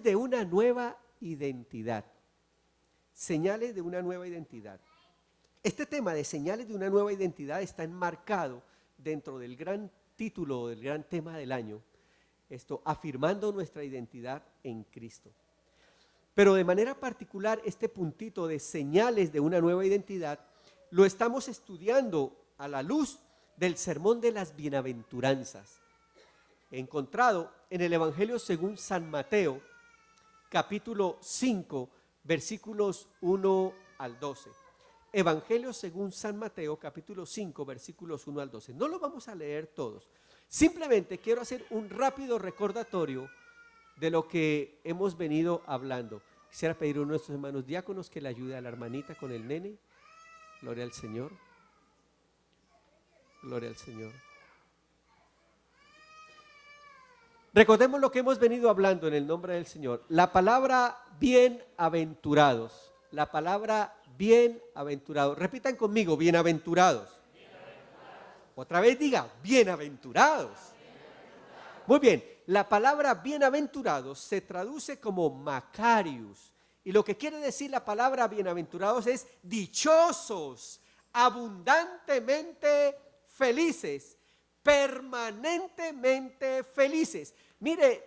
de una nueva identidad. Señales de una nueva identidad. Este tema de señales de una nueva identidad está enmarcado dentro del gran título, del gran tema del año, afirmando nuestra identidad en Cristo. Pero de manera particular, este puntito de señales de una nueva identidad lo estamos estudiando a la luz del sermón de las bienaventuranzas, encontrado en el Evangelio según San Mateo, capítulo 5, versículos 1 al 12. Evangelio según San Mateo, capítulo 5, versículos 1 al 12. No lo vamos a leer todos. Simplemente quiero hacer un rápido recordatorio de lo que hemos venido hablando. Quisiera pedir a nuestros hermanos diáconos que le ayude a la hermanita con el nene. Gloria al Señor. Gloria al Señor. Recordemos lo que hemos venido hablando en el nombre del Señor. La palabra bienaventurados. La palabra bienaventurados. Repitan conmigo, bienaventurados. Otra vez diga, bienaventurados. Muy bien, la palabra bienaventurados se traduce como Macarius. Y lo que quiere decir la palabra bienaventurados es dichosos, abundantemente felices, permanentemente felices. Mire,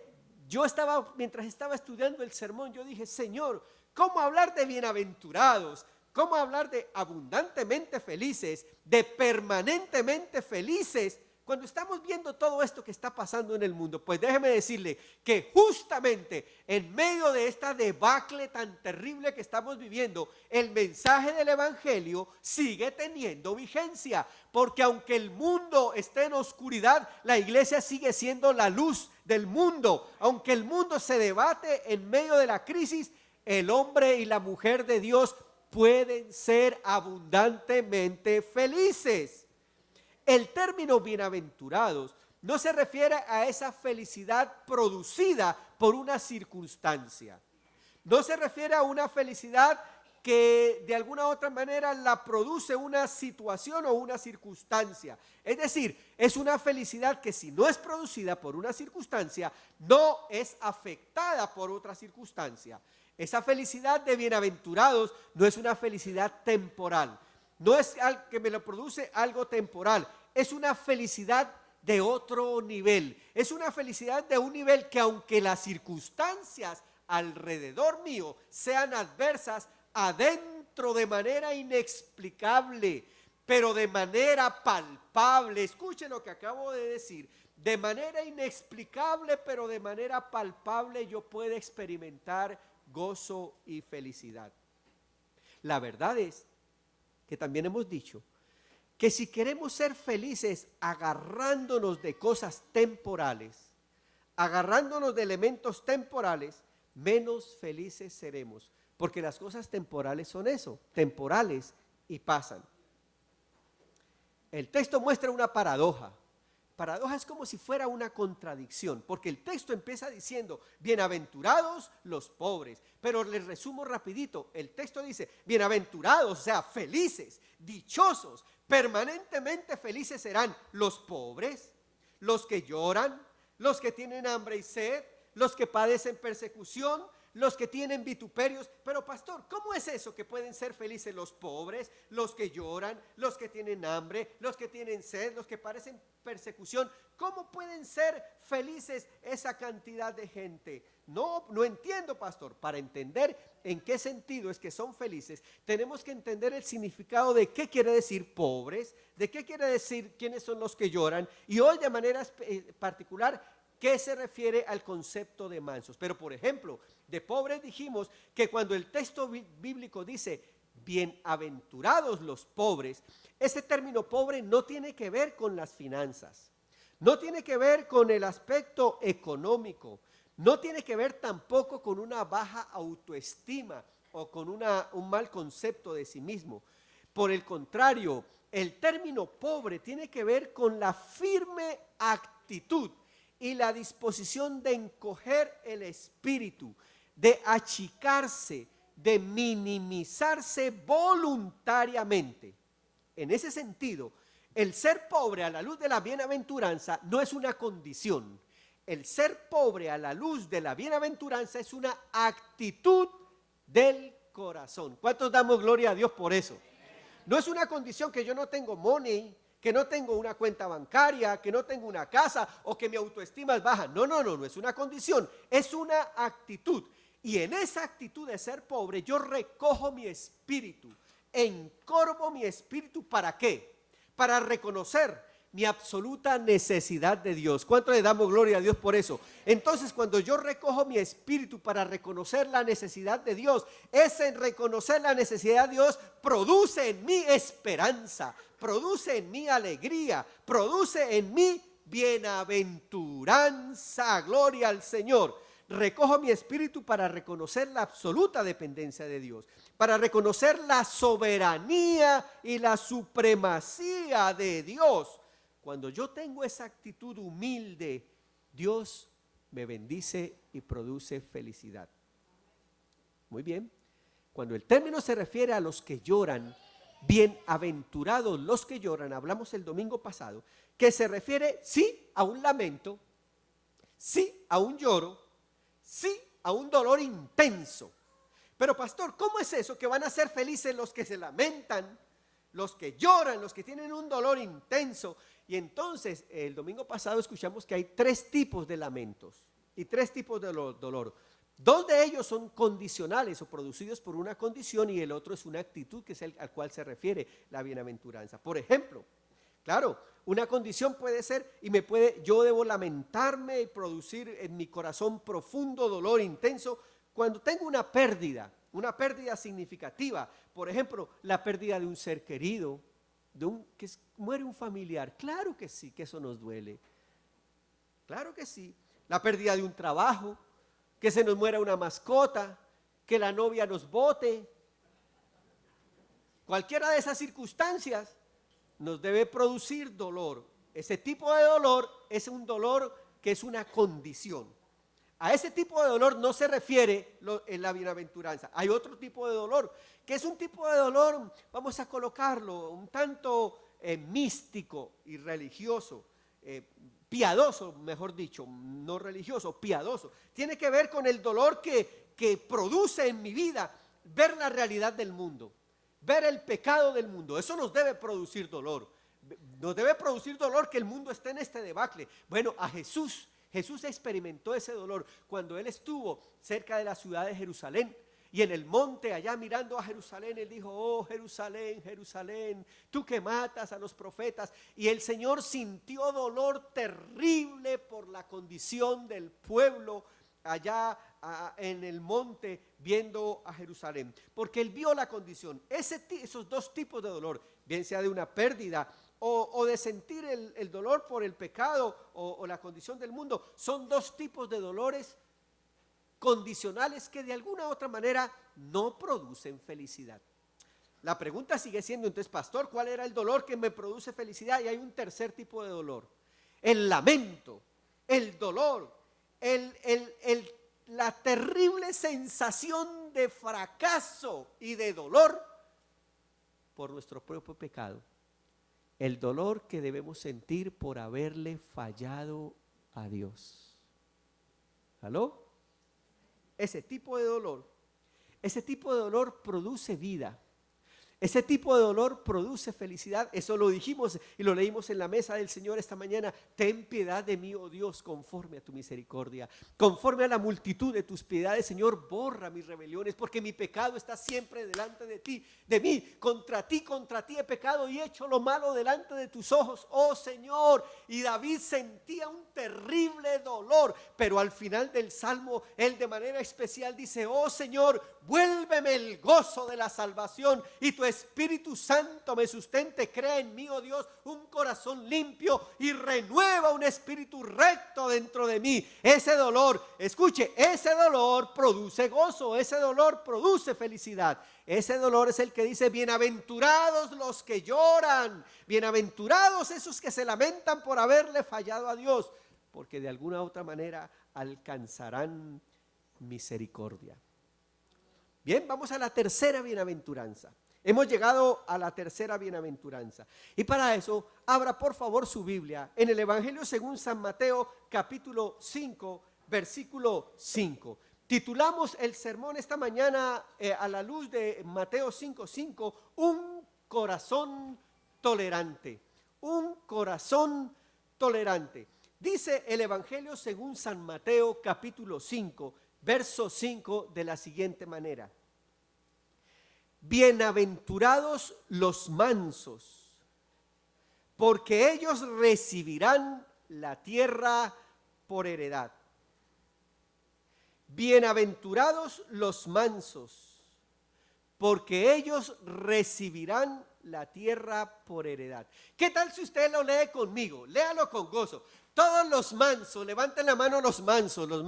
mientras estaba estudiando el sermón, yo dije, Señor, ¿cómo hablar de bienaventurados? ¿Cómo hablar de abundantemente felices, de permanentemente felices, cuando estamos viendo todo esto que está pasando en el mundo? Pues déjeme decirle que justamente en medio de esta debacle tan terrible que estamos viviendo, el mensaje del Evangelio sigue teniendo vigencia, porque aunque el mundo esté en oscuridad, la iglesia sigue siendo la luz del mundo. Aunque el mundo se debate en medio de la crisis, el hombre y la mujer de Dios pueden ser abundantemente felices. El término bienaventurados no se refiere a esa felicidad producida por una circunstancia. No se refiere a una felicidad que de alguna u otra manera la produce una situación o una circunstancia. Es decir, es una felicidad que si no es producida por una circunstancia, no es afectada por otra circunstancia. Esa felicidad de bienaventurados no es una felicidad temporal, no es que me lo produce algo temporal, es una felicidad de otro nivel, es una felicidad de un nivel que aunque las circunstancias alrededor mío sean adversas, adentro de manera inexplicable, pero de manera palpable, escuchen lo que acabo de decir, de manera inexplicable, pero de manera palpable yo puedo experimentar gozo y felicidad. La verdad es que también hemos dicho que si queremos ser felices agarrándonos de cosas temporales, agarrándonos de elementos temporales, menos felices seremos, porque las cosas temporales son eso, temporales y pasan. El texto muestra una paradoja. Paradoja es como si fuera una contradicción, porque el texto empieza diciendo, bienaventurados los pobres, pero les resumo rapidito, el texto dice, bienaventurados, o sea, felices, dichosos, permanentemente felices serán los pobres, los que lloran, los que tienen hambre y sed, los que padecen persecución, los que tienen vituperios. Pero pastor, ¿cómo es eso que pueden ser felices los pobres, los que lloran, los que tienen hambre, los que tienen sed, los que padecen persecución? ¿Cómo pueden ser felices esa cantidad de gente? No entiendo, pastor. Para entender en qué sentido es que son felices, tenemos que entender el significado de qué quiere decir pobres, de qué quiere decir quiénes son los que lloran, y hoy de manera particular, ¿qué se refiere al concepto de mansos? Pero por ejemplo, de pobres dijimos que cuando el texto bíblico dice bienaventurados los pobres, ese término pobre no tiene que ver con las finanzas, no tiene que ver con el aspecto económico, no tiene que ver tampoco con una baja autoestima o con un mal concepto de sí mismo. Por el contrario, el término pobre tiene que ver con la firme actitud y la disposición de encoger el espíritu, de achicarse, de minimizarse voluntariamente. En ese sentido, el ser pobre a la luz de la bienaventuranza no es una condición, el ser pobre a la luz de la bienaventuranza es una actitud del corazón. ¿Cuántos damos gloria a Dios por eso? No es una condición que yo no tengo money, que no tengo una cuenta bancaria, que no tengo una casa o que mi autoestima es baja. No, no es una condición, es una actitud. Y en esa actitud de ser pobre yo recojo mi espíritu, encorvo mi espíritu. ¿Para qué? Para reconocer mi absoluta necesidad de Dios. ¿Cuánto le damos gloria a Dios por eso? Entonces, cuando yo recojo mi espíritu para reconocer la necesidad de Dios, ese reconocer la necesidad de Dios produce en mí esperanza, produce en mí alegría, produce en mí bienaventuranza. Gloria al Señor. Recojo mi espíritu para reconocer la absoluta dependencia de Dios, para reconocer la soberanía y la supremacía de Dios. Cuando yo tengo esa actitud humilde, Dios me bendice y produce felicidad. Muy bien. Cuando el término se refiere a los que lloran, bienaventurados los que lloran, hablamos el domingo pasado, que se refiere sí a un lamento, sí a un lloro, sí a un dolor intenso. Pero pastor, ¿cómo es eso que van a ser felices los que se lamentan, los que lloran, los que tienen un dolor intenso? Y entonces el domingo pasado escuchamos que hay 3 tipos de lamentos y 3 tipos de dolor. 2 de ellos son condicionales o producidos por una condición, y el otro es una actitud, que es al cual se refiere la bienaventuranza. Por ejemplo, claro, una condición puede ser yo debo lamentarme y producir en mi corazón profundo dolor intenso cuando tengo una pérdida significativa. Por ejemplo, la pérdida de un ser querido, muere un familiar. Claro que sí, que eso nos duele. Claro que sí. La pérdida de un trabajo, que se nos muera una mascota, que la novia nos bote. Cualquiera de esas circunstancias nos debe producir dolor. Ese tipo de dolor es un dolor que es una condición. A ese tipo de dolor no se refiere en la bienaventuranza. Hay otro tipo de dolor, que es un tipo de dolor, vamos a colocarlo, un tanto místico y religioso, piadoso, mejor dicho, no religioso, piadoso. Tiene que ver con el dolor que produce en mi vida ver la realidad del mundo, ver el pecado del mundo. Eso nos debe producir dolor. Nos debe producir dolor que el mundo esté en este debacle. Bueno, a Jesús experimentó ese dolor cuando él estuvo cerca de la ciudad de Jerusalén, y en el monte allá mirando a Jerusalén, él dijo: oh Jerusalén, Jerusalén, tú que matas a los profetas. Y el Señor sintió dolor terrible por la condición del pueblo allá en el monte viendo a Jerusalén, porque él vio la condición. Esos 2 tipos de dolor, bien sea de una pérdida o de sentir el dolor por el pecado o la condición del mundo, son 2 tipos de dolores condicionales que de alguna u otra manera no producen felicidad. La pregunta sigue siendo entonces: pastor, ¿cuál era el dolor que me produce felicidad? Y hay un tercer tipo de dolor: el lamento, el dolor, la terrible sensación de fracaso y de dolor por nuestro propio pecado. El dolor que debemos sentir por haberle fallado a Dios. ¿Aló? Ese tipo de dolor produce vida. Ese tipo de dolor produce felicidad. Eso lo dijimos y lo leímos en la mesa del Señor esta mañana. Ten piedad de mí, oh Dios, conforme a tu misericordia, conforme a la multitud de tus piedades, Señor, borra mis rebeliones, porque mi pecado está siempre delante de mí. Contra ti he pecado y he hecho lo malo delante de tus ojos, oh Señor. Y David sentía un terrible dolor, pero al final del salmo, él de manera especial dice: oh Señor, vuélveme el gozo de la salvación, y tu Espíritu Santo me sustente. Crea en mí, oh Dios, un corazón limpio y renueva un espíritu recto dentro de mí. Ese dolor, escuche, ese dolor produce gozo, ese dolor produce felicidad. Ese dolor es el que dice: bienaventurados los que lloran, bienaventurados esos que se lamentan por haberle fallado a Dios, porque de alguna u otra manera alcanzarán misericordia. Bien, vamos a la tercera bienaventuranza. Hemos llegado a la tercera bienaventuranza. Y para eso, abra por favor su Biblia en el Evangelio según San Mateo, capítulo 5, versículo 5. Titulamos el sermón esta mañana a la luz de Mateo 5:5, un corazón tolerante. Un corazón tolerante. Dice el Evangelio según San Mateo, capítulo 5, verso 5, de la siguiente manera: bienaventurados los mansos, porque ellos recibirán la tierra por heredad. Bienaventurados los mansos, porque ellos recibirán la tierra por heredad. ¿Qué tal si usted lo lee conmigo? Léalo con gozo. Todos los mansos, levanten la mano los mansos, los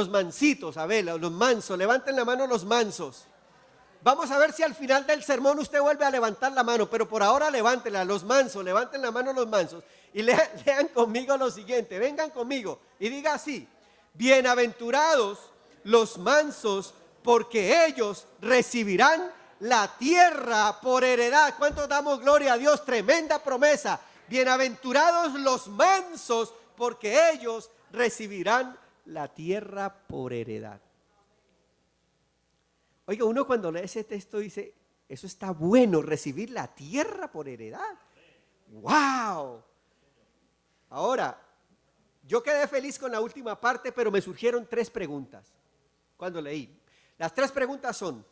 mansitos, a ver, los mansos, levanten la mano los mansos. Vamos a ver si al final del sermón usted vuelve a levantar la mano, pero por ahora levántela, los mansos, levanten la mano los mansos. Y lean conmigo lo siguiente, vengan conmigo y diga así: bienaventurados los mansos, porque ellos recibirán la tierra por heredad. ¿Cuántos damos gloria a Dios? Tremenda promesa. Bienaventurados los mansos, porque ellos recibirán la tierra por heredad. Oiga, uno cuando lee ese texto dice, eso está bueno, recibir la tierra por heredad. ¡Wow! Ahora, yo quedé feliz con la última parte, pero me surgieron 3 preguntas cuando leí. Las 3 preguntas son: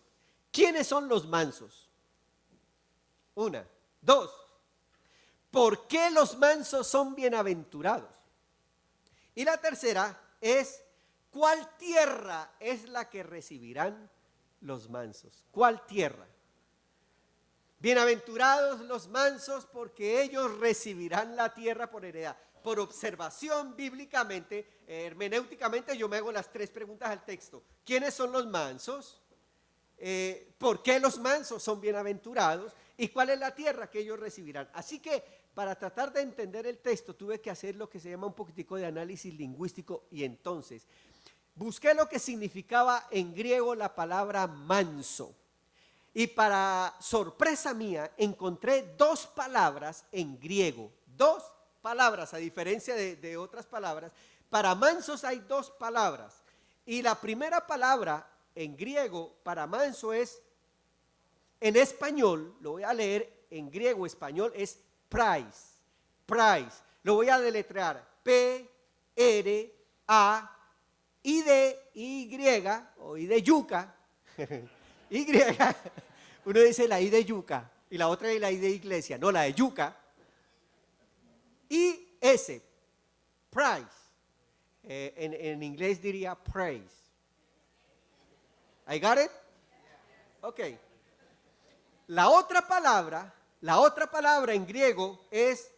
¿quiénes son los mansos? 1. 2. ¿Por qué los mansos son bienaventurados? Y la tercera es: ¿cuál tierra es la que recibirán los mansos? ¿Cuál tierra? Bienaventurados los mansos, porque ellos recibirán la tierra por heredad. Por observación bíblicamente, hermenéuticamente, yo me hago las 3 preguntas al texto. ¿Quiénes son los mansos? ¿Por qué los mansos son bienaventurados? ¿Y cuál es la tierra que ellos recibirán? Así que para tratar de entender el texto tuve que hacer lo que se llama un poquitico de análisis lingüístico, y entonces busqué lo que significaba en griego la palabra manso. Y para sorpresa mía encontré 2 palabras en griego, 2 palabras, a diferencia de otras palabras. Para mansos hay 2 palabras, y la primera palabra en griego para manso es, en español, lo voy a leer en griego español, es praise. Praise, lo voy a deletrear: P-R-A-I de Y, o I de yuca, Y, uno dice la I de yuca y la otra es la I de iglesia, no, la de yuca. I-S, price, en inglés diría praise. I got it? Ok. La otra palabra en griego es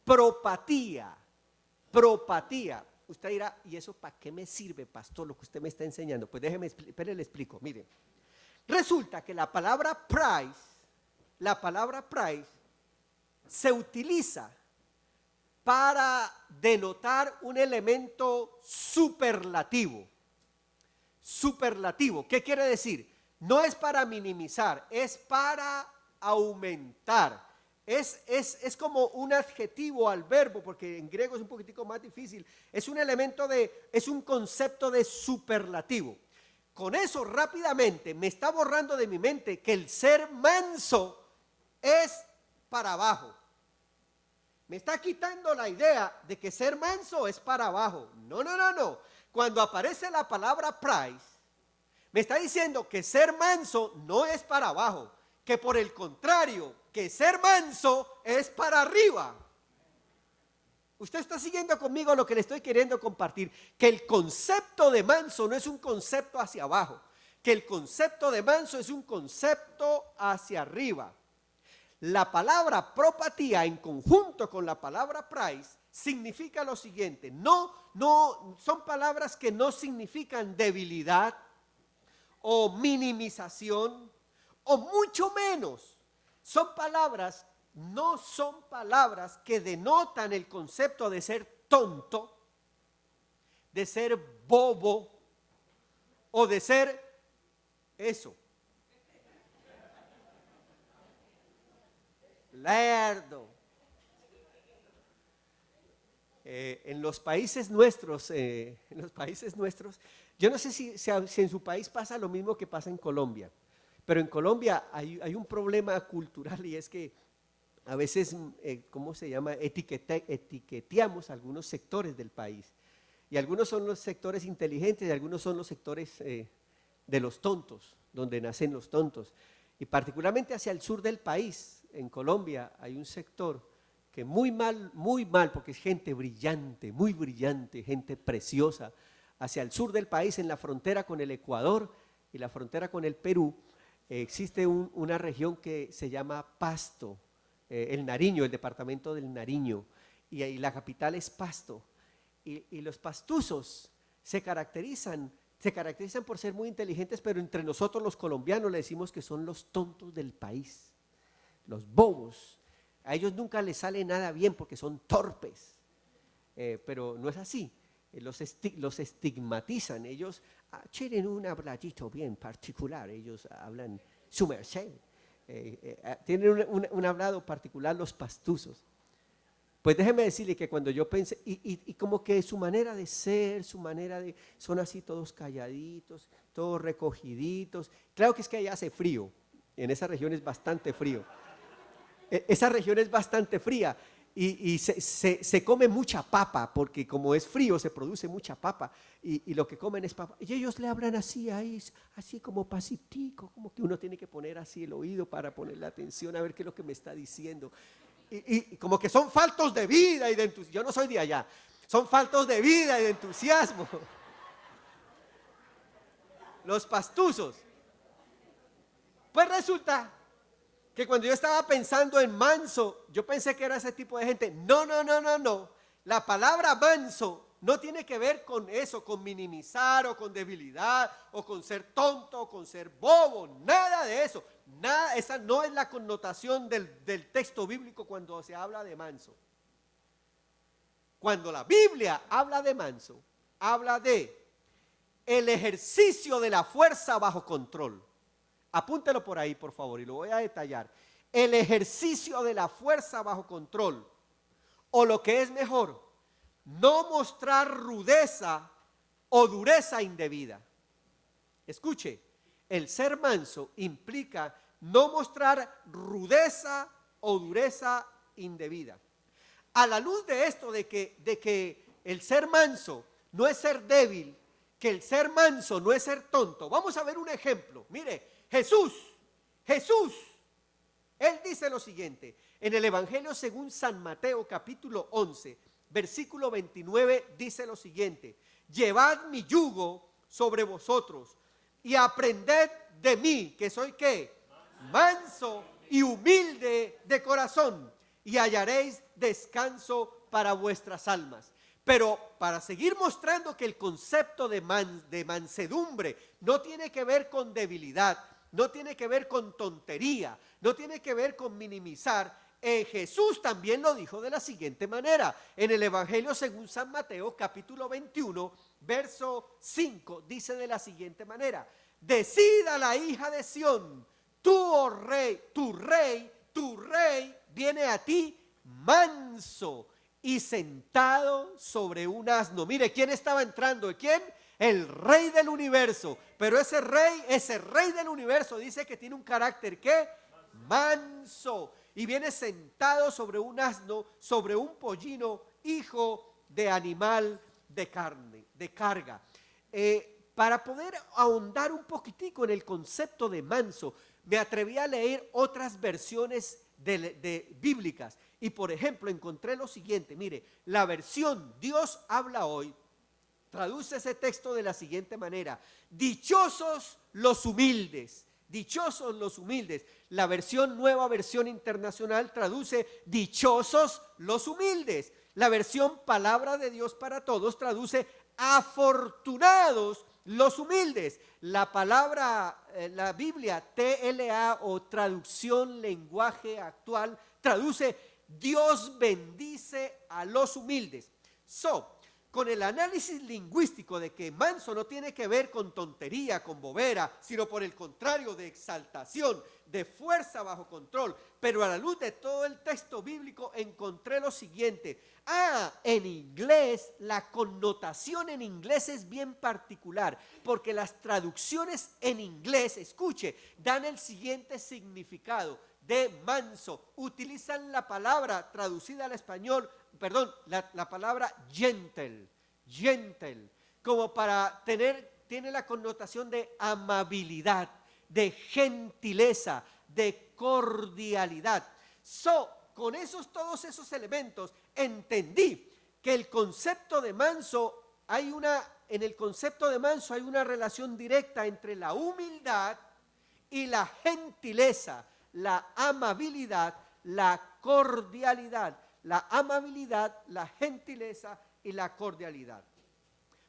propatía. Propatía. Usted dirá, ¿y eso para qué me sirve, pastor, lo que usted me está enseñando? Pues déjeme, espere, le explico. Mire, resulta que la palabra price se utiliza para denotar un elemento superlativo. Superlativo, ¿qué quiere decir? No es para minimizar, es para aumentar. Es como un adjetivo al verbo, porque en griego es un poquitico más difícil. Es un elemento es un concepto de superlativo. Con eso rápidamente me está borrando de mi mente que el ser manso es para abajo. Me está quitando la idea de que ser manso es para abajo. No. Cuando aparece la palabra price, me está diciendo que ser manso no es para abajo, que por el contrario, que ser manso es para arriba. Usted está siguiendo conmigo lo que le estoy queriendo compartir, que el concepto de manso no es un concepto hacia abajo, que el concepto de manso es un concepto hacia arriba. La palabra propatía en conjunto con la palabra price significa lo siguiente: no, son palabras que no significan debilidad o minimización, o mucho menos no son palabras que denotan el concepto de ser tonto, de ser bobo o de ser eso. lerdo. En los países nuestros, yo no sé si en su país pasa lo mismo que pasa en Colombia, pero en Colombia hay un problema cultural y es que a veces, ¿cómo se llama? Etiqueteamos algunos sectores del país y algunos son los sectores inteligentes y algunos son los sectores de los tontos, donde nacen los tontos. Y particularmente hacia el sur del país, en Colombia, hay un sector que muy mal, porque es gente brillante, muy brillante, gente preciosa. Hacia el sur del país, en la frontera con el Ecuador y la frontera con el Perú, existe una región que se llama Pasto, el Nariño, el departamento del Nariño, y la capital es Pasto. Y los pastuzos se caracterizan por ser muy inteligentes, pero entre nosotros los colombianos le decimos que son los tontos del país, los bobos. A ellos nunca les sale nada bien porque son torpes, pero no es así. Los estigmatizan, ellos tienen un habladito bien particular, ellos hablan su merced, tienen un hablado particular los pastuzos. Pues déjeme decirle que cuando yo pensé, y como que su manera de ser, son así todos calladitos, todos recogiditos. Claro que es que allá hace frío, en esa región es bastante frío. Esa región es bastante fría y se come mucha papa, porque como es frío se produce mucha papa y lo que comen es papa. Y ellos le hablan así, ahí, así como pasitico, como que uno tiene que poner así el oído para ponerle atención a ver qué es lo que me está diciendo. Y como que son faltos de vida y de entusiasmo. Yo no soy de allá, son faltos de vida y de entusiasmo. Los pastuzos. Pues resulta que cuando yo estaba pensando en manso, yo pensé que era ese tipo de gente. No. La palabra manso no tiene que ver con eso, con minimizar o con debilidad o con ser tonto o con ser bobo, nada de eso. Nada, esa no es la connotación del texto bíblico cuando se habla de manso. Cuando la Biblia habla de manso, habla de el ejercicio de la fuerza bajo control. Apúntelo por ahí, por favor, y lo voy a detallar. El ejercicio de la fuerza bajo control, o lo que es mejor, no mostrar rudeza o dureza indebida. Escuche, el ser manso implica no mostrar rudeza o dureza indebida. A la luz de esto, de que el ser manso no es ser débil, que el ser manso no es ser tonto, vamos a ver un ejemplo. Mire, Jesús, Él dice lo siguiente, en el Evangelio según San Mateo capítulo 11, versículo 29, dice lo siguiente: llevad mi yugo sobre vosotros y aprended de mí, que soy ¿qué? Manso y humilde de corazón, y hallaréis descanso para vuestras almas. Pero para seguir mostrando que el concepto de mansedumbre no tiene que ver con debilidad, no tiene que ver con tontería, no tiene que ver con minimizar, Jesús también lo dijo de la siguiente manera. En el Evangelio según San Mateo capítulo 21, verso 5, dice de la siguiente manera: decida la hija de Sión, tu rey viene a ti manso y sentado sobre un asno. Mire, ¿quién estaba entrando? ¿Quién? El rey del universo. Pero ese rey del universo dice que tiene un carácter ¿qué? Manso. Y viene sentado sobre un asno, sobre un pollino, hijo de animal de carga. Para poder ahondar un poquitico en el concepto de manso, me atreví a leer otras versiones bíblicas. Y por ejemplo, encontré lo siguiente. Mire, la versión Dios habla hoy traduce ese texto de la siguiente manera: dichosos los humildes. Dichosos los humildes. La versión Nueva Versión Internacional traduce dichosos los humildes. La versión Palabra de Dios para Todos traduce afortunados los humildes. La palabra, la Biblia TLA o traducción lenguaje actual traduce Dios bendice a los humildes. con el análisis lingüístico de que manso no tiene que ver con tontería, con bobera, sino por el contrario de exaltación, de fuerza bajo control. Pero a la luz de todo el texto bíblico encontré lo siguiente. En inglés, la connotación en inglés es bien particular, porque las traducciones en inglés, escuche, dan el siguiente significado de manso. Utilizan la palabra traducida al español, perdón, la palabra gentle, como para tiene la connotación de amabilidad, de gentileza, de cordialidad. Con todos esos elementos, entendí que el concepto de manso, en el concepto de manso hay una relación directa entre la humildad y la gentileza, la amabilidad, la cordialidad. La amabilidad, la gentileza y la cordialidad.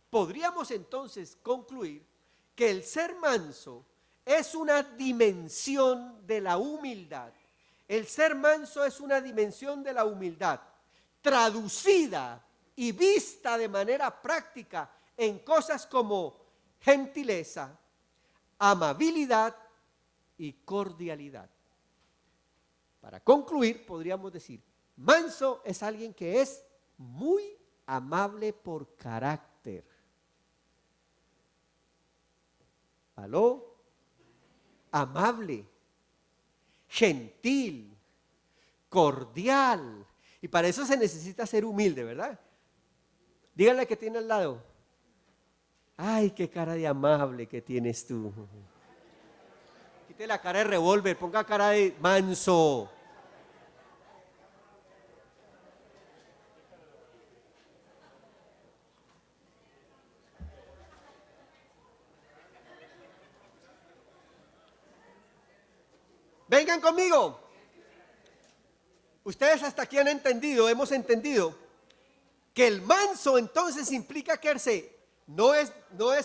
Podríamos entonces concluir que el ser manso es una dimensión de la humildad. El ser manso es una dimensión de la humildad, traducida y vista de manera práctica en cosas como gentileza, amabilidad y cordialidad. Para concluir, podríamos decir, manso es alguien que es muy amable por carácter. ¿Aló? Amable, gentil, cordial. Y para eso se necesita ser humilde, ¿verdad? Díganle que tiene al lado. Ay, qué cara de amable que tienes tú. Quite la cara de revólver, ponga cara de manso. Vengan conmigo. Ustedes hasta aquí hemos entendido que el manso entonces implica que no es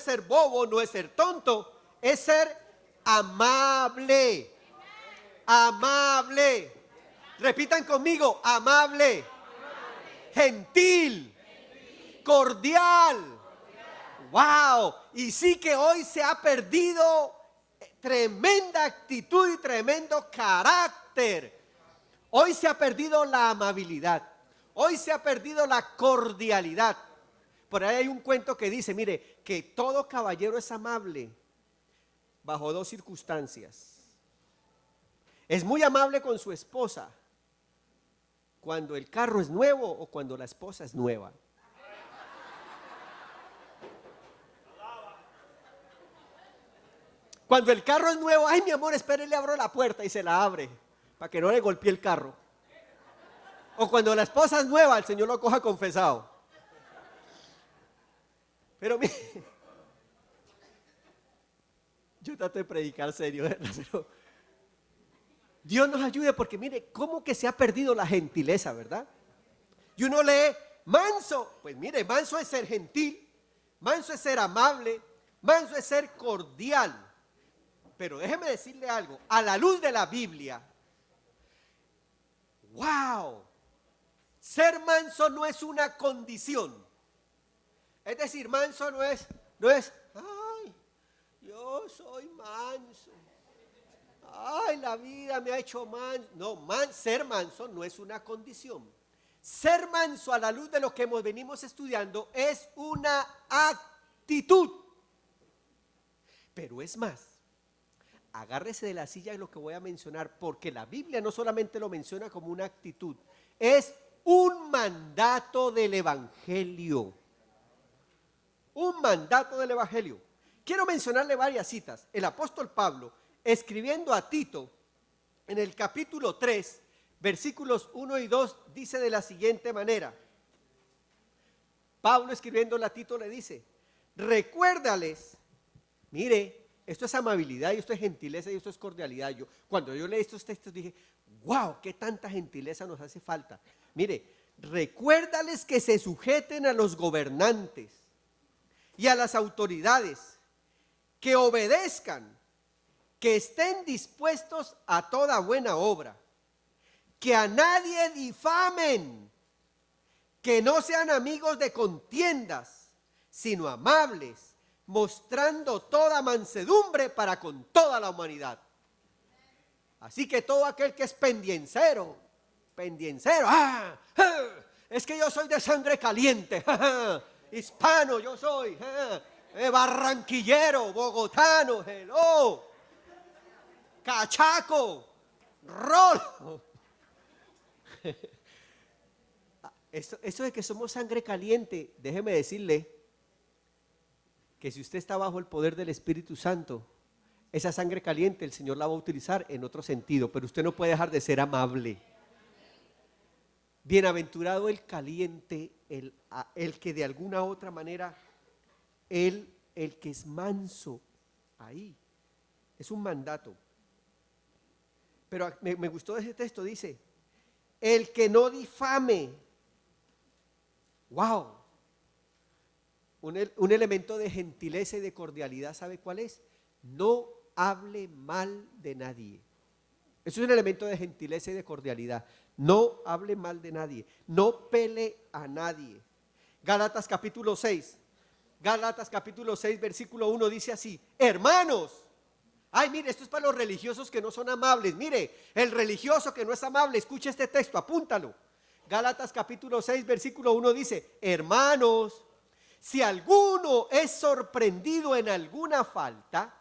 ser bobo, no es ser tonto, es ser amable. Amable. Repitan conmigo, amable. Gentil. Cordial. Wow. Y sí que hoy se ha perdido tremenda actitud y tremendo carácter. Hoy se ha perdido la amabilidad. Hoy se ha perdido la cordialidad. Por ahí hay un cuento que dice, mire, que todo caballero es amable bajo dos circunstancias. Es muy amable con su esposa cuando el carro es nuevo o cuando la esposa es nueva. Cuando el carro es nuevo, ay mi amor, espere, le abro la puerta y se la abre para que no le golpee el carro. O cuando la esposa es nueva, el Señor lo coja confesado. Pero mire, yo trato de predicar serio, ¿verdad? Pero Dios nos ayude porque mire, cómo que se ha perdido la gentileza, ¿verdad? Y uno lee manso, pues mire, manso es ser gentil, manso es ser amable, manso es ser cordial. Pero déjeme decirle algo, a la luz de la Biblia, wow, ser manso no es una condición. Es decir, manso no es, ay, yo soy manso. Ay, la vida me ha hecho manso. No, ser manso no es una condición. Ser manso a la luz de lo que venimos estudiando es una actitud. Pero es más, agárrese de la silla de lo que voy a mencionar, porque la Biblia no solamente lo menciona como una actitud, es un mandato del Evangelio. Un mandato del Evangelio. Quiero mencionarle varias citas. El apóstol Pablo, escribiendo a Tito, en el capítulo 3, versículos 1 y 2, dice de la siguiente manera. Pablo escribiendo a Tito le dice, recuérdales, mire, esto es amabilidad y esto es gentileza y esto es cordialidad. Cuando yo leí estos textos dije, wow, qué tanta gentileza nos hace falta. Mire, recuérdales que se sujeten a los gobernantes y a las autoridades, que obedezcan, que estén dispuestos a toda buena obra, que a nadie difamen, que no sean amigos de contiendas, sino amables, mostrando toda mansedumbre para con toda la humanidad. Así que todo aquel que es pendiencero, es que yo soy de sangre caliente, hispano yo soy, barranquillero, bogotano, hello, cachaco, rolo. Eso de que somos sangre caliente, déjeme decirle que si usted está bajo el poder del Espíritu Santo, esa sangre caliente el Señor la va a utilizar en otro sentido, pero usted no puede dejar de ser amable. Bienaventurado el caliente, el que de alguna otra manera, el que es manso, ahí, es un mandato. Pero me gustó ese texto, dice, el que no difame. Wow. Un elemento de gentileza y de cordialidad, ¿sabe cuál es? No hable mal de nadie. Eso es un elemento de gentileza y de cordialidad. No hable mal de nadie. No pele a nadie. Gálatas capítulo 6. Gálatas capítulo 6, versículo 1 dice así: hermanos. Ay, mire, esto es para los religiosos que no son amables. Mire, el religioso que no es amable, escuche este texto, apúntalo. Gálatas capítulo 6, versículo 1 dice: hermanos, si alguno es sorprendido en alguna falta,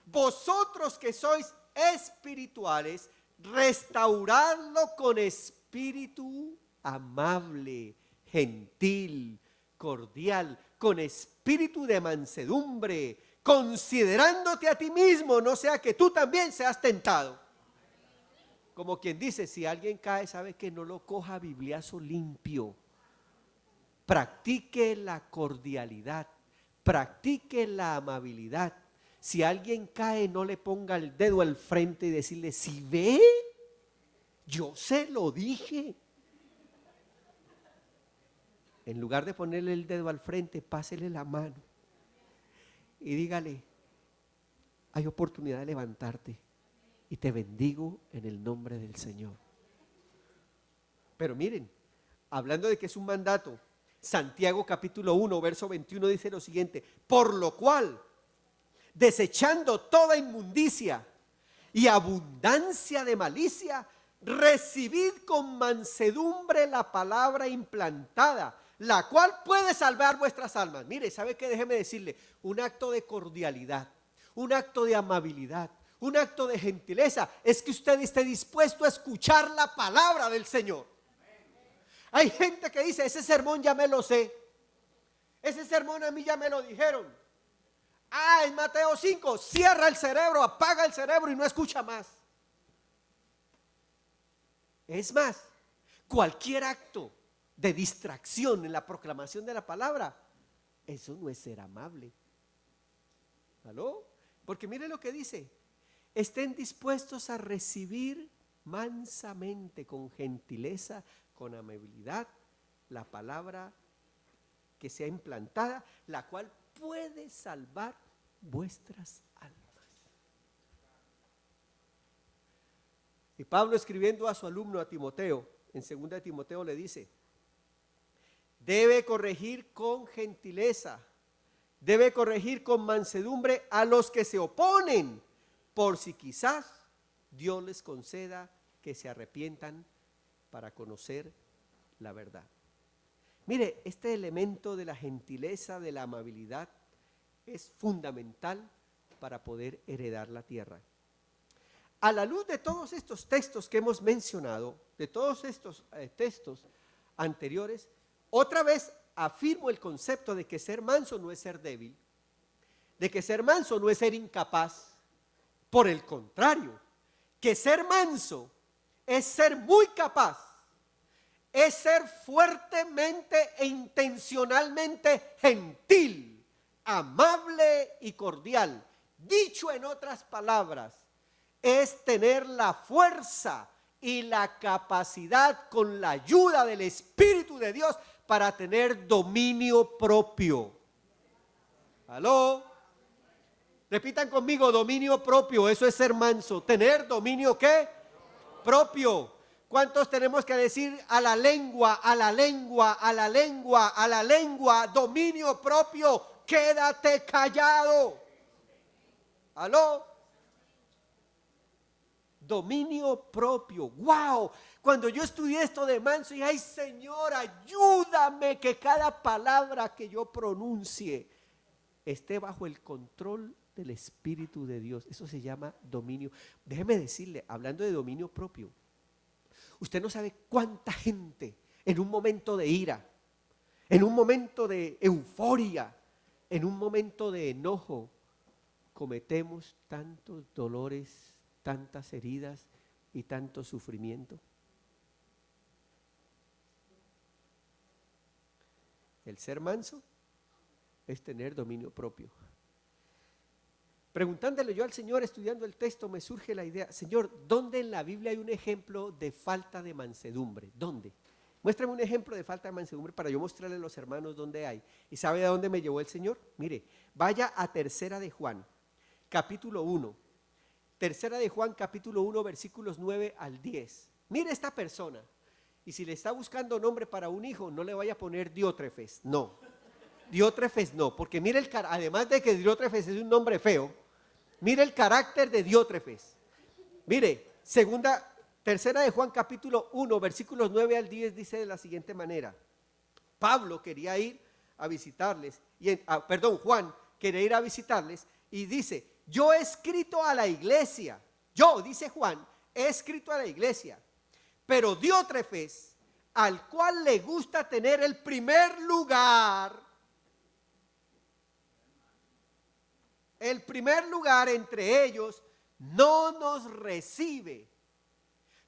vosotros que sois espirituales, restauradlo con espíritu amable, gentil, cordial, con espíritu de mansedumbre, considerándote a ti mismo, no sea que tú también seas tentado. Como quien dice, si alguien cae, sabe que no lo coja a bibliazo limpio. Practique la cordialidad, practique la amabilidad. Si alguien cae, no le ponga el dedo al frente y decirle: si ve, yo se lo dije. En lugar de ponerle el dedo al frente, pásele la mano y dígale: hay oportunidad de levantarte y te bendigo en el nombre del Señor. Pero miren, hablando de que es un mandato, Santiago capítulo 1, verso 21 dice lo siguiente: por lo cual, desechando toda inmundicia y abundancia de malicia, recibid con mansedumbre la palabra implantada, la cual puede salvar vuestras almas. Mire, ¿sabe qué? Déjeme decirle, un acto de cordialidad, un acto de amabilidad, un acto de gentileza, es que usted esté dispuesto a escuchar la palabra del Señor. Hay gente que dice: ese sermón ya me lo sé, ese sermón a mí ya me lo dijeron. En Mateo 5, cierra el cerebro, apaga el cerebro y no escucha más. Es más, cualquier acto de distracción en la proclamación de la palabra, eso no es ser amable. ¿Aló? Porque mire lo que dice: estén dispuestos a recibir mansamente, con gentileza, con amabilidad, la palabra que sea implantada, la cual puede salvar vuestras almas. Y Pablo, escribiendo a su alumno, a Timoteo, en 2 de Timoteo le dice: debe corregir con gentileza, debe corregir con mansedumbre a los que se oponen, por si quizás Dios les conceda que se arrepientan para conocer la verdad. Mire, este elemento de la gentileza, de la amabilidad, es fundamental para poder heredar la tierra. A la luz de todos estos textos que hemos mencionado, de todos estos textos anteriores, otra vez afirmo el concepto de que ser manso no es ser débil, de que ser manso no es ser incapaz. Por el contrario, que ser manso es ser muy capaz, es ser fuertemente e intencionalmente gentil, amable y cordial. Dicho en otras palabras, es tener la fuerza y la capacidad, con la ayuda del Espíritu de Dios, para tener dominio propio. ¿Aló? Repitan conmigo: dominio propio. Eso es ser manso. Tener dominio ¿qué? Propio. ¿Cuántos tenemos que decir a la lengua, a la lengua, a la lengua, a la lengua, dominio propio, quédate callado? ¿Aló? Dominio propio. ¡Wow! Cuando yo estudié esto de manso, y ay, Señor, ayúdame que cada palabra que yo pronuncie esté bajo el control del Espíritu de Dios. Eso se llama dominio. Déjeme decirle, hablando de dominio propio, usted no sabe cuánta gente en un momento de ira, en un momento de euforia, en un momento de enojo, cometemos tantos dolores, tantas heridas y tanto sufrimiento. El ser manso es tener dominio propio. Preguntándole yo al Señor, estudiando el texto, me surge la idea, Señor, ¿dónde en la Biblia hay un ejemplo de falta de mansedumbre? ¿Dónde? Muéstrame un ejemplo de falta de mansedumbre para yo mostrarle a los hermanos dónde hay. ¿Y sabe a dónde me llevó el Señor? Mire, vaya a Tercera de Juan, capítulo 1. Tercera de Juan, capítulo 1, versículos 9 al 10. Mire esta persona. Y si le está buscando nombre para un hijo, no le vaya a poner Diótrefes, no. Diótrefes no, porque mire además de que Diótrefes es un nombre feo, mire el carácter de Diótrefes. Mire, tercera de Juan capítulo 1, versículos 9 al 10 dice de la siguiente manera. Pablo quería ir a visitarles, Juan quería ir a visitarles y dice, yo he escrito a la iglesia, dice Juan, he escrito a la iglesia, pero Diótrefes, al cual le gusta tener el primer lugar entre ellos, no nos recibe.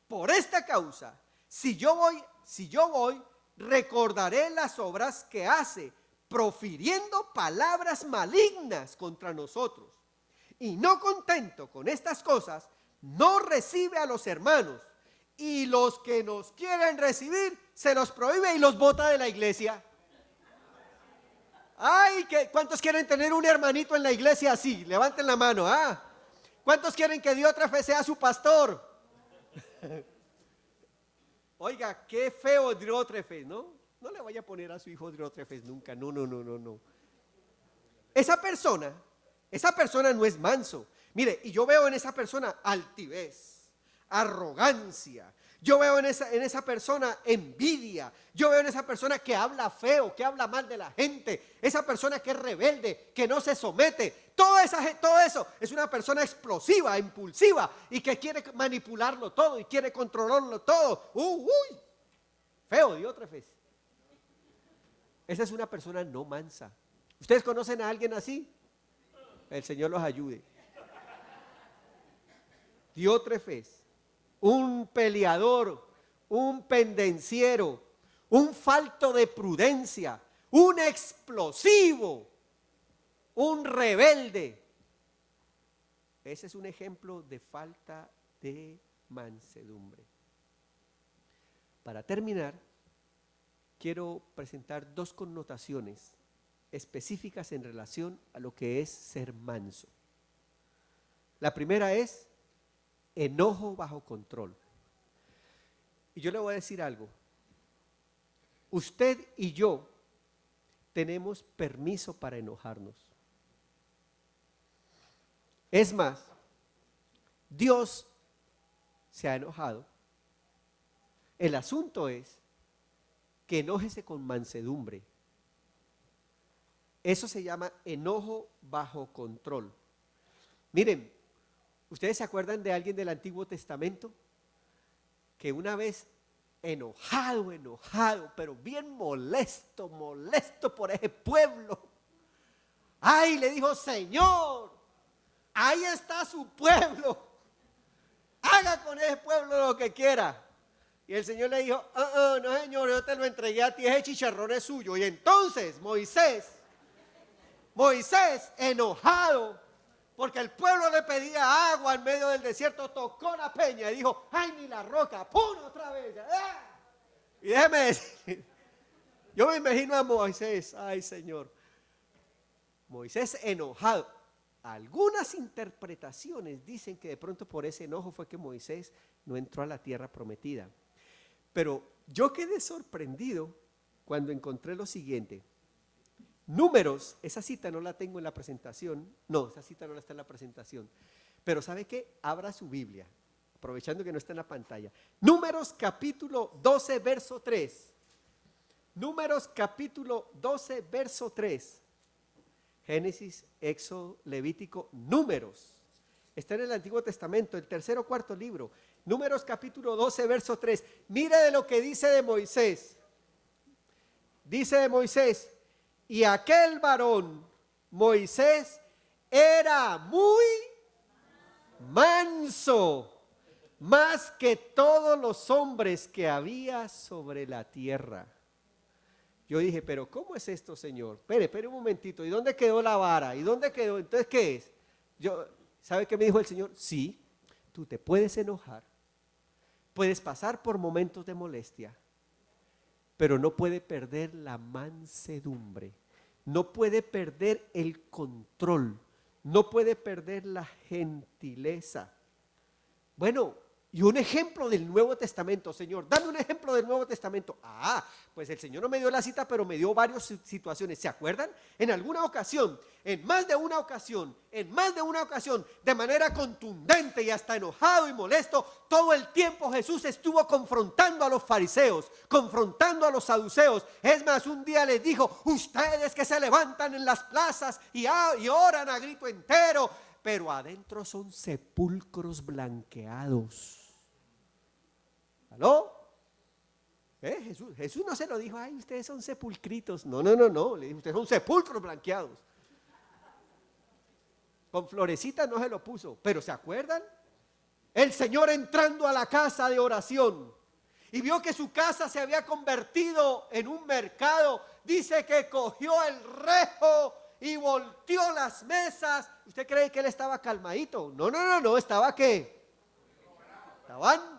Por esta causa, si yo voy, recordaré las obras que hace, profiriendo palabras malignas contra nosotros. Y no contento con estas cosas, no recibe a los hermanos, y los que nos quieren recibir, se los prohíbe y los bota de la iglesia. Ay, ¿cuántos quieren tener un hermanito en la iglesia así? Levanten la mano, ¿Cuántos quieren que Diótrefes sea su pastor? Oiga, qué feo Diótrefes, ¿no? No le vaya a poner a su hijo Diótrefes nunca, no. Esa persona no es manso. Mire, y yo veo en esa persona altivez, arrogancia. Yo veo en esa persona envidia. Yo veo en esa persona que habla feo, que habla mal de la gente. Esa persona que es rebelde, que no se somete. Todo eso es una persona explosiva, impulsiva y que quiere manipularlo todo y quiere controlarlo todo. Feo, Diótrefes. Esa es una persona no mansa. ¿Ustedes conocen a alguien así? El Señor los ayude. Diótrefes, un peleador, un pendenciero, un falto de prudencia, un explosivo, un rebelde. Ese es un ejemplo de falta de mansedumbre. Para terminar, quiero presentar dos connotaciones específicas en relación a lo que es ser manso. La primera es enojo bajo control. Y yo le voy a decir algo. Usted y yo tenemos permiso para enojarnos. Es más, Dios se ha enojado. El asunto es que enójese con mansedumbre. Eso se llama enojo bajo control. Miren, ¿ustedes se acuerdan de alguien del Antiguo Testamento que una vez enojado, pero bien molesto por ese pueblo? Ay, le dijo, Señor, ahí está su pueblo, haga con ese pueblo lo que quiera. Y el Señor le dijo, no Señor, yo te lo entregué a ti, ese chicharrón es suyo. Y entonces Moisés enojado, porque el pueblo le pedía agua en medio del desierto, tocó la peña y dijo, ay, ni la roca, ¡pum! Otra vez. Y déjeme decir, yo me imagino a Moisés, ay Señor, Moisés enojado. Algunas interpretaciones dicen que de pronto por ese enojo fue que Moisés no entró a la tierra prometida. Pero yo quedé sorprendido cuando encontré lo siguiente. Números, esa cita no la tengo en la presentación. No, esa cita no está en la presentación. Pero ¿sabe qué? Abra su Biblia, aprovechando que no está en la pantalla. Números capítulo 12, verso 3. Números capítulo 12, verso 3. Génesis, Éxodo, Levítico, Números. Está en el Antiguo Testamento, el tercer o cuarto libro. Números capítulo 12, verso 3. Mire de lo que dice de Moisés. Dice de Moisés: y aquel varón, Moisés, era muy manso, más que todos los hombres que había sobre la tierra. Yo dije, pero ¿cómo es esto, Señor? Espere un momentito. ¿Y dónde quedó la vara? ¿Y dónde quedó? Entonces, ¿qué es? ¿Sabe qué me dijo el Señor? Sí, tú te puedes enojar, puedes pasar por momentos de molestia, pero no puede perder la mansedumbre, no puede perder el control, no puede perder la gentileza. Bueno, y un ejemplo del Nuevo Testamento, Señor, dame un ejemplo del Nuevo Testamento. Pues el Señor no me dio la cita, pero me dio varias situaciones. ¿Se acuerdan? En alguna ocasión, en más de una ocasión, de manera contundente y hasta enojado y molesto, todo el tiempo Jesús estuvo confrontando a los fariseos, confrontando a los saduceos. Es más, un día les dijo: ustedes que se levantan en las plazas y oran a grito entero, pero adentro son sepulcros blanqueados. ¿Aló? Jesús no se lo dijo: ay, ustedes son sepulcritos. No, le dijo: ustedes son sepulcros blanqueados. Con florecita no se lo puso, pero ¿se acuerdan? El Señor entrando a la casa de oración y vio que su casa se había convertido en un mercado. Dice que cogió el rejo y volteó las mesas. ¿Usted cree que él estaba calmadito? No, ¿estaba qué? Estaban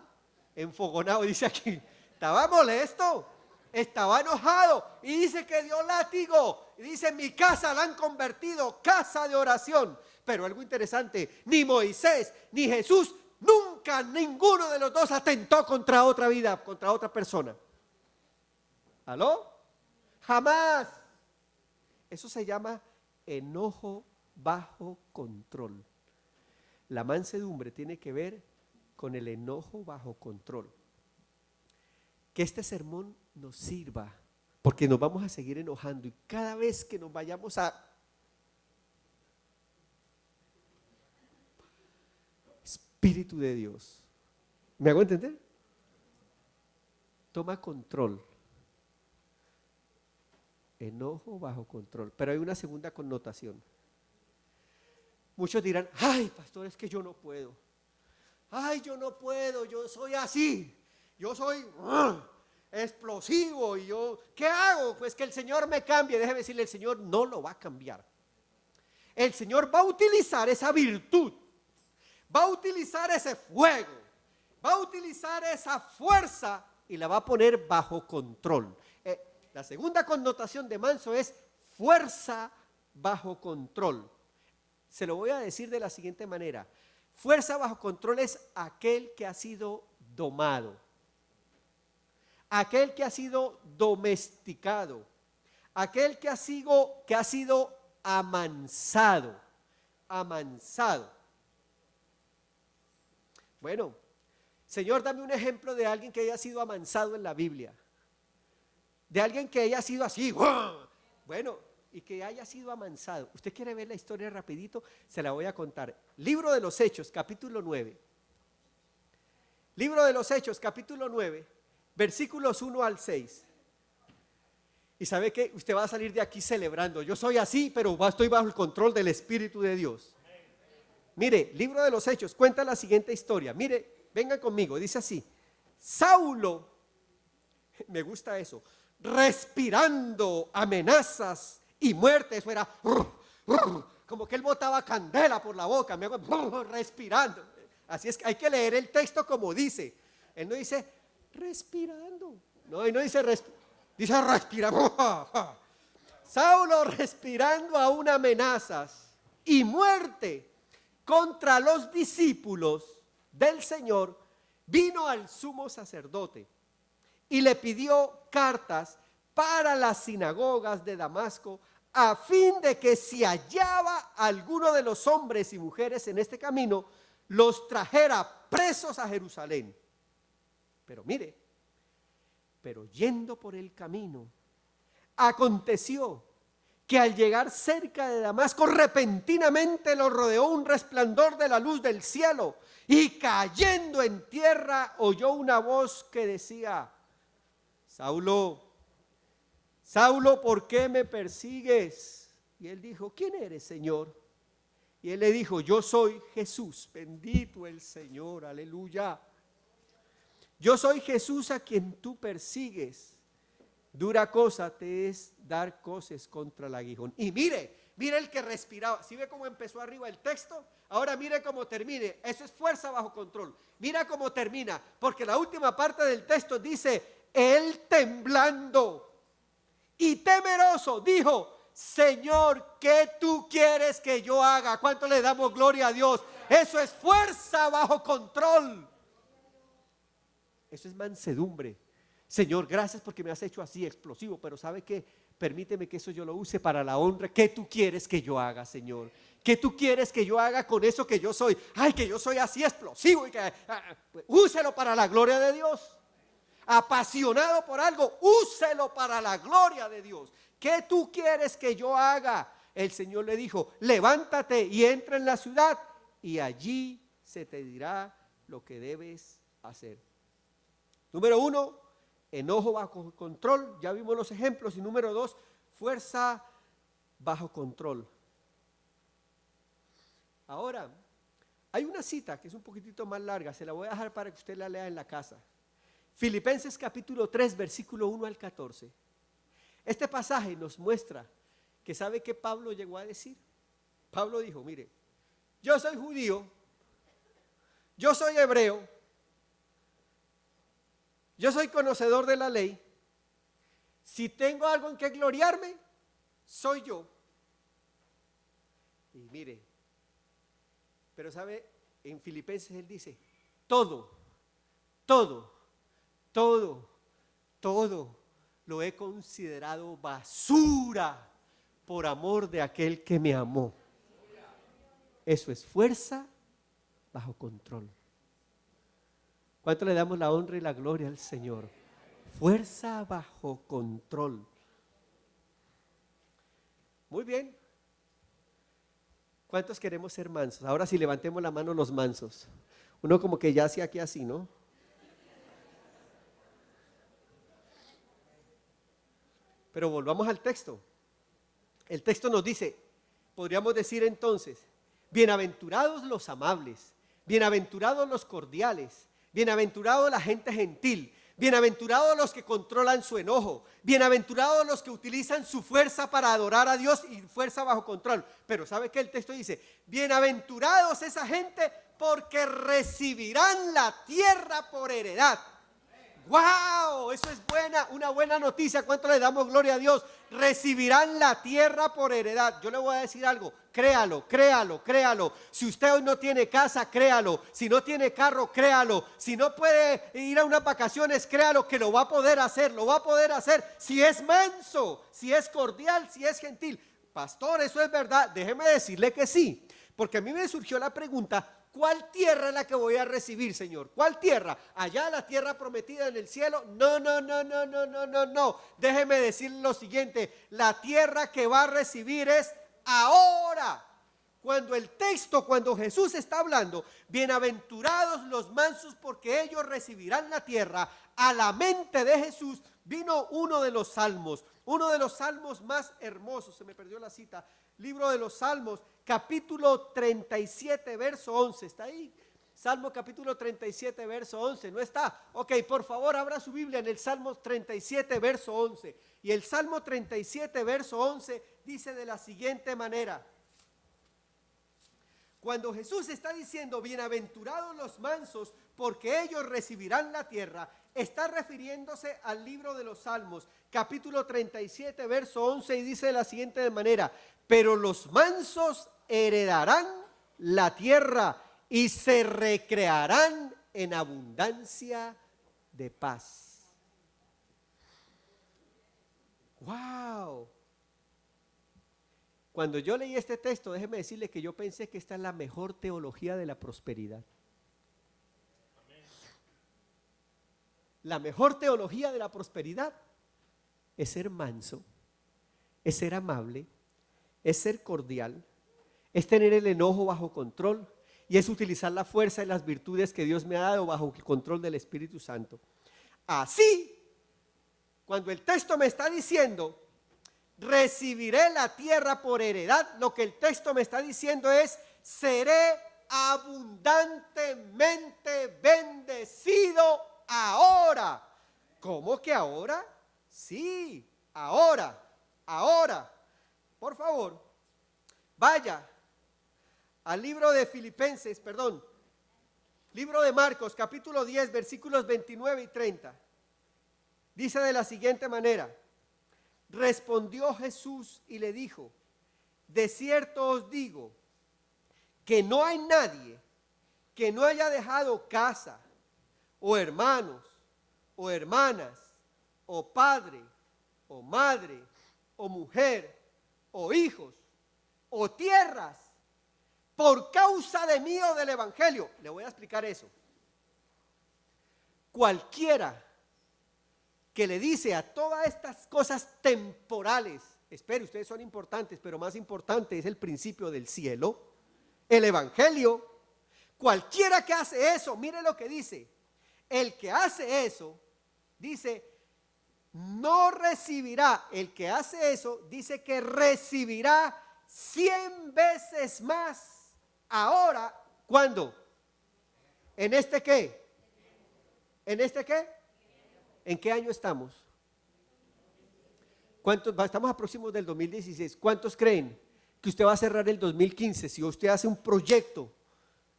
enfogonados, dice aquí. Estaba molesto, estaba enojado y dice que dio látigo. Y dice: mi casa la han convertido casa de oración. Pero algo interesante, ni Moisés ni Jesús, nunca ninguno de los dos atentó contra otra vida, contra otra persona. ¿Aló? Jamás. Eso se llama enojo bajo control. La mansedumbre tiene que ver con el enojo bajo control. Que este sermón nos sirva, porque nos vamos a seguir enojando y cada vez que nos vayamos a Espíritu de Dios, ¿me hago entender? Toma control. Enojo bajo control. Pero hay una segunda connotación. Muchos dirán: ay, pastor, es que yo no puedo. Ay, yo no puedo, yo soy así. Yo soy explosivo y ¿qué hago? Pues que el Señor me cambie. Déjeme decirle, el Señor no lo va a cambiar. El Señor va a utilizar esa virtud, va a utilizar ese fuego, va a utilizar esa fuerza y la va a poner bajo control. La segunda connotación de manso es fuerza bajo control. Se lo voy a decir de la siguiente manera: fuerza bajo control es aquel que ha sido domado, aquel que ha sido domesticado, aquel que ha sido amansado. Bueno, Señor, dame un ejemplo de alguien que haya sido amansado en la Biblia, de alguien que haya sido así, bueno, y que haya sido amansado. ¿Usted quiere ver la historia rapidito? Se la voy a contar. Libro de los Hechos, capítulo 9. Libro de los Hechos, capítulo 9, versículos 1 al 6. Y sabe que usted va a salir de aquí celebrando: yo soy así, pero estoy bajo el control del Espíritu de Dios. Mire, Libro de los Hechos cuenta la siguiente historia. Mire, vengan conmigo, dice así: Saulo, me gusta eso, respirando amenazas y muerte. Eso era como que él botaba candela por la boca, respirando. Así es que hay que leer el texto como dice. Él no dice respirando, no, él no dice dice respirando. Saulo respirando aún amenazas y muerte contra los discípulos del Señor, vino al sumo sacerdote y le pidió cartas para las sinagogas de Damasco, a fin de que si hallaba alguno de los hombres y mujeres en este camino, los trajera presos a Jerusalén. Pero mire, pero yendo por el camino, aconteció que al llegar cerca de Damasco, repentinamente lo rodeó un resplandor de la luz del cielo, y cayendo en tierra oyó una voz que decía: Saulo, Saulo, ¿por qué me persigues? Y él dijo: ¿quién eres, Señor? Y él le dijo: yo soy Jesús, bendito el Señor, aleluya. Yo soy Jesús a quien tú persigues. Dura cosa te es dar coces contra el aguijón. Y mire el que respiraba. ¿Sí ve cómo empezó arriba el texto? Ahora mire cómo termine. Eso es fuerza bajo control. Mira cómo termina, porque la última parte del texto dice: él temblando y temeroso dijo: Señor, ¿qué tú quieres que yo haga? ¿Cuánto le damos gloria a Dios? Eso es fuerza bajo control. Eso es mansedumbre. Señor, gracias porque me has hecho así explosivo, pero ¿sabe qué? Permíteme que eso yo lo use para la honra. ¿Qué tú quieres que yo haga, Señor? ¿Qué tú quieres que yo haga con eso que yo soy? Ay, que yo soy así explosivo y que úselo para la gloria de Dios. Apasionado por algo, úselo para la gloria de Dios. ¿Qué tú quieres que yo haga? El Señor le dijo: levántate y entra en la ciudad, y allí se te dirá lo que debes hacer. Número 1, enojo bajo control, ya vimos los ejemplos. Y número 2, fuerza bajo control. Ahora, hay una cita que es un poquitito más larga, se la voy a dejar para que usted la lea en la casa. Filipenses capítulo 3, versículo 1 al 14. Este pasaje nos muestra que ¿sabe qué Pablo llegó a decir? Pablo dijo: mire, yo soy judío, yo soy hebreo, yo soy conocedor de la ley. Si tengo algo en que gloriarme, soy yo. Y mire, pero sabe, en Filipenses él dice: todo lo he considerado basura por amor de aquel que me amó. Eso es fuerza bajo control. ¿Cuánto le damos la honra y la gloria al Señor? Fuerza bajo control. Muy bien. ¿Cuántos queremos ser mansos? Ahora sí, levantemos la mano los mansos. Uno como que ya hacía aquí así, ¿no? Pero volvamos al texto. El texto nos dice, podríamos decir entonces: bienaventurados los amables, bienaventurados los cordiales, bienaventurados la gente gentil, bienaventurados los que controlan su enojo, bienaventurados los que utilizan su fuerza para adorar a Dios y fuerza bajo control. Pero ¿sabe qué el texto dice? Bienaventurados esa gente, porque recibirán la tierra por heredad. ¡Wow! Eso es una buena noticia. ¿Cuánto le damos gloria a Dios? Recibirán la tierra por heredad. Yo le voy a decir algo: créalo. Si usted hoy no tiene casa, créalo. Si no tiene carro, créalo. Si no puede ir a unas vacaciones, créalo que lo va a poder hacer. Lo va a poder hacer si es manso, si es cordial, si es gentil. Pastor, ¿eso es verdad? Déjeme decirle que sí. Porque a mí me surgió la pregunta: ¿cuál tierra es la que voy a recibir, Señor? ¿Cuál tierra? ¿Allá la tierra prometida en el cielo? No. Déjeme decirle lo siguiente: la tierra que va a recibir es ahora. Cuando Jesús está hablando, bienaventurados los mansos porque ellos recibirán la tierra, a la mente de Jesús vino uno de los salmos más hermosos. Se me perdió la cita. Libro de los Salmos, capítulo 37, verso 11. ¿Está ahí? Salmo capítulo 37, verso 11. ¿No está? Ok, por favor, abra su Biblia en el Salmo 37, verso 11. Y el Salmo 37, verso 11 dice de la siguiente manera: cuando Jesús está diciendo bienaventurados los mansos porque ellos recibirán la tierra, está refiriéndose al libro de los Salmos, capítulo 37, verso 11, y dice de la siguiente manera: pero los mansos heredarán la tierra y se recrearán en abundancia de paz. ¡Wow! Cuando yo leí este texto, déjeme decirle que yo pensé que esta es la mejor teología de la prosperidad. La mejor teología de la prosperidad es ser manso, es ser amable, es ser cordial, es tener el enojo bajo control y es utilizar la fuerza y las virtudes que Dios me ha dado bajo el control del Espíritu Santo. Así, cuando el texto me está diciendo, recibiré la tierra por heredad, lo que el texto me está diciendo es, seré abundantemente bendecido ahora. ¿Cómo que ahora? Sí, ahora. Por favor, vaya al libro de libro de Marcos, capítulo 10, versículos 29 y 30. Dice de la siguiente manera: respondió Jesús y le dijo, de cierto os digo, que no hay nadie que no haya dejado casa, o hermanos, o hermanas, o padre, o madre, o mujer, o hijos, o tierras, por causa de mí o del evangelio. Le voy a explicar eso. Cualquiera que le dice a todas estas cosas temporales, espere, ustedes son importantes, pero más importante es el principio del cielo, el evangelio. Cualquiera que hace eso, mire lo que dice, el que hace eso, dice, no recibirá, el que hace eso, dice que recibirá 100 veces más. Ahora, ¿cuándo? ¿En este qué? ¿En este qué? ¿En qué año estamos? ¿Cuántos? Estamos a próximos del 2016. ¿Cuántos creen que usted va a cerrar el 2015 si usted hace un proyecto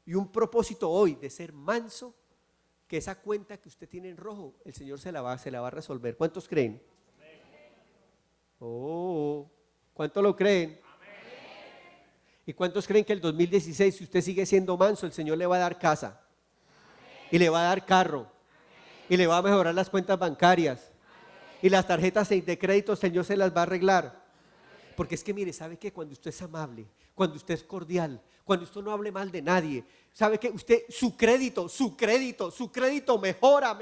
y un propósito hoy de ser manso, que esa cuenta que usted tiene en rojo, el Señor se la va a resolver? ¿Cuántos creen? Oh, ¿cuántos lo creen? ¿Y cuántos creen que el 2016, si usted sigue siendo manso, el Señor le va a dar casa? Y le va a dar carro. Y le va a mejorar las cuentas bancarias. Y las tarjetas de crédito, el Señor se las va a arreglar. Porque es que mire, ¿sabe qué? Cuando usted es amable, cuando usted es cordial, cuando usted no hable mal de nadie, ¿sabe qué? Usted, su crédito mejora,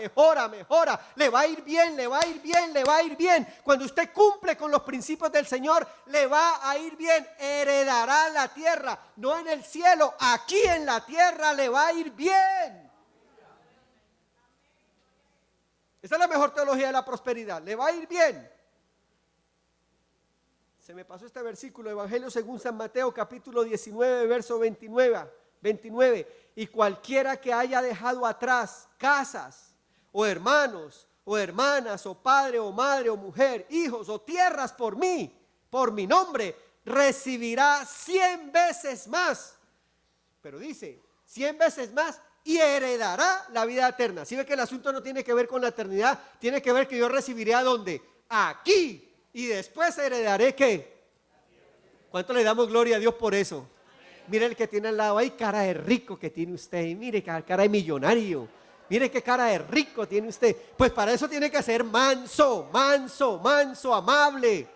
le va a ir bien, le va a ir bien, le va a ir bien. Cuando usted cumple con los principios del Señor, le va a ir bien, heredará la tierra, no en el cielo, aquí en la tierra le va a ir bien. Esa es la mejor teología de la prosperidad, le va a ir bien. Se me pasó este versículo, Evangelio según San Mateo, capítulo 19, verso 29. Y cualquiera que haya dejado atrás casas, o hermanos, o hermanas, o padre, o madre, o mujer, hijos, o tierras por mí, por mi nombre, recibirá 100 veces más. Pero dice, 100 veces más y heredará la vida eterna. ¿Sí ve que el asunto no tiene que ver con la eternidad? Tiene que ver que yo recibiré ¿a dónde? Aquí. Y después heredaré ¿qué? ¿Cuánto le damos gloria a Dios por eso? Mire el que tiene al lado, hay cara de rico que tiene usted, mire cara de millonario, mire qué cara de rico tiene usted. Pues para eso tiene que ser manso, amable.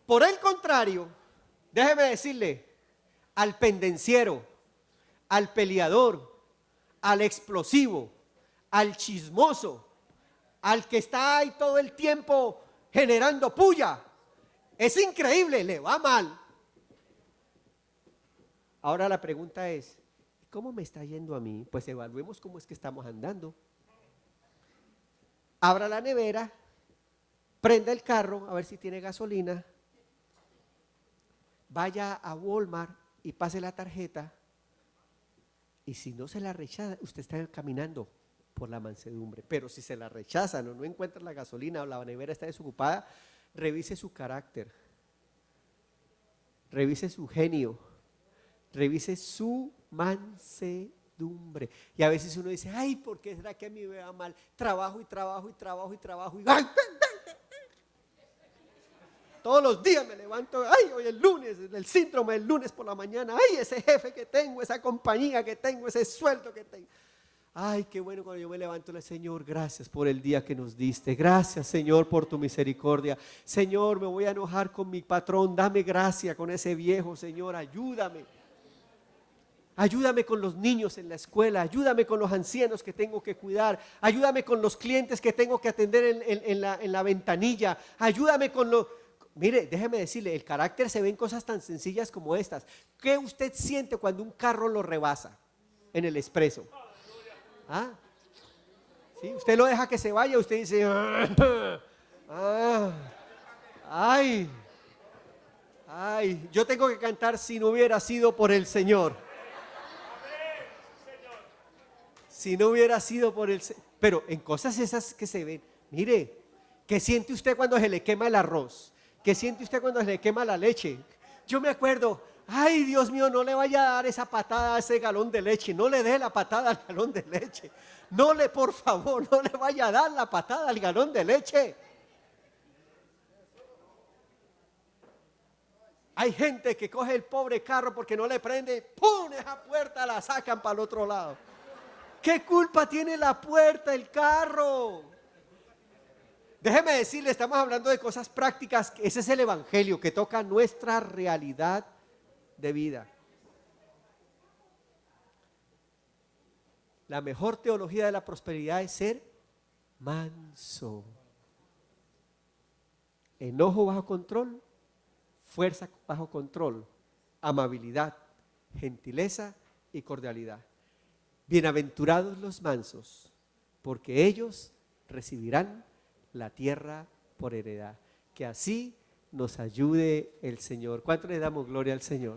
Por el contrario, déjeme decirle, al pendenciero, al peleador, al explosivo, al chismoso, al que está ahí todo el tiempo generando puya, es increíble, le va mal. Ahora la pregunta es, ¿cómo me está yendo a mí? Pues evaluemos cómo es que estamos andando. Abra la nevera, prenda el carro a ver si tiene gasolina, vaya a Walmart y pase la tarjeta. Y si no se la rechaza, usted está caminando por la mansedumbre. Pero si se la rechazan o no encuentra la gasolina o la nevera está desocupada, revise su carácter, revise su genio, revise su mansedumbre. Y a veces uno dice, ay, ¿por qué será que a mí me va mal? Trabajo. ¡Ay! Todos los días me levanto, ay, hoy es lunes, el síndrome del lunes por la mañana, ay, ese jefe que tengo, esa compañía que tengo, ese sueldo que tengo. Ay, qué bueno cuando yo me levanto, Señor, gracias por el día que nos diste. Gracias, Señor, por tu misericordia. Señor, me voy a enojar con mi patrón. Dame gracia con ese viejo, Señor, ayúdame. Ayúdame con los niños en la escuela, ayúdame con los ancianos que tengo que cuidar, ayúdame con los clientes que tengo que atender en la ventanilla, ayúdame con los... Mire, déjeme decirle, el carácter se ve en cosas tan sencillas como estas. ¿Qué usted siente cuando un carro lo rebasa en el expreso? ¿Ah? ¿Sí? Usted lo deja que se vaya, usted dice, ay, yo tengo que cantar si no hubiera sido por el Señor. Si no hubiera sido por el... Pero en cosas esas que se ven, mire, ¿qué siente usted cuando se le quema el arroz? ¿Qué siente usted cuando se le quema la leche? Yo me acuerdo, ay Dios mío, no le vaya a dar esa patada a ese galón de leche, no le dé la patada al galón de leche. Por favor, no le vaya a dar la patada al galón de leche. Hay gente que coge el pobre carro porque no le prende, ¡pum! Esa puerta la sacan para el otro lado. ¿Qué culpa tiene la puerta, el carro? Déjeme decirle, estamos hablando de cosas prácticas. Ese es el evangelio que toca nuestra realidad de vida. La mejor teología de la prosperidad es ser manso. Enojo bajo control, fuerza bajo control, amabilidad, gentileza y cordialidad. Bienaventurados los mansos, porque ellos recibirán la tierra por heredad. Que así nos ayude el Señor. ¿Cuánto le damos gloria al Señor?